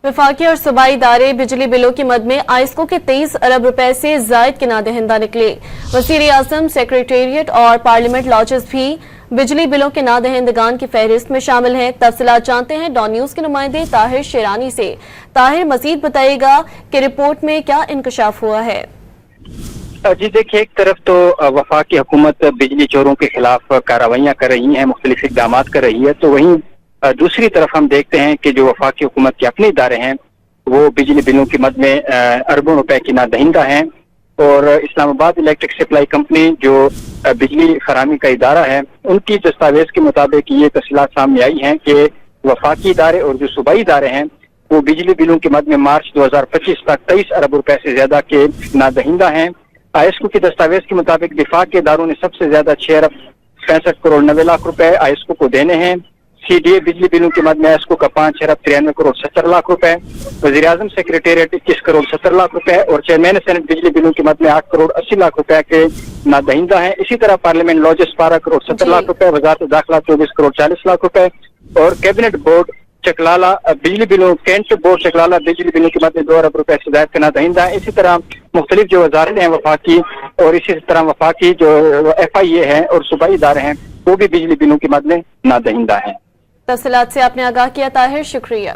वफाकी और सूबाई इदारे बिजली बिलों की मद में आइस्को के 23 अरब रुपए से जायद के नादहिंदा निकले। वज़ीर आज़म, सेक्रेटेरिएट और पार्लियामेंट लॉजेस भी बिजली बिलों के नादहिंदगान की फहरिस्त में शामिल हैं। तफसीलात जानते हैं डॉन न्यूज के नुमाइंदे ताहिर शेरानी से। ताहिर, मजीद बताइएगा कि रिपोर्ट में क्या इंकशाफ हुआ है? जी देखिए, एक तरफ तो वफाकी हुकूमत बिजली चोरों के खिलाफ कार्रवाइयाँ कर रही है, मुख्तलिफ इक़दाम कर रही है, तो वहीं दूसरी तरफ हम देखते हैं कि जो वफाकी हुकूमत के अपने इदारे हैं वो बिजली बिलों की मद में अरबों रुपए की नादहिंदा हैं। और इस्लामाबाद इलेक्ट्रिक सप्लाई कंपनी जो बिजली फराहमी का इदारा है, उनकी दस्तावेज के मुताबिक ये तफसीलात सामने आई हैं कि वफाकी इदारे और जो सूबाई इदारे हैं वो बिजली बिलों की मद में मार्च 2025 तक 23 अरब रुपए से ज्यादा के नादहिंदा हैं। आइस्को की दस्तावेज के मुताबिक विफाक के इदारों ने सबसे ज्यादा 6 अरब 65 करोड़ 90 लाख रुपए आइस्को को देने हैं। सीडीए बिजली बिलों की मद में आइस्को का 5 अरब 93 करोड़ 70 लाख रुपए, वज़ीर आज़म सेक्रेटेरिएट 21 करोड़ 70 लाख रुपए और चेयरमैन सेनेट बिजली बिलों की मद में 8 करोड़ 80 लाख रुपए के नादहिंदा हैं। इसी तरह पार्लियामेंट लॉजेस 12 करोड़ 70 लाख रुपए, वज़ारत दाखिला 24 करोड़ 40 लाख रुपए और कैबिनेट बोर्ड चकलाला बिजली बिलों कैंट बोर्ड चकलाला बिजली बिलों की मद में 2 अरब रुपए से ज्यादा का नादहिंदा है। इसी तरह मुख्तलिफ जो वजारतें हैं वफाकी और इसी तरह वफाकी जो FIA है और सूबाई इदारे हैं वो भी बिजली बिलों की मद में नादहिंदा है। तफसीलात से आपने आगाह किया ताहिर, शुक्रिया।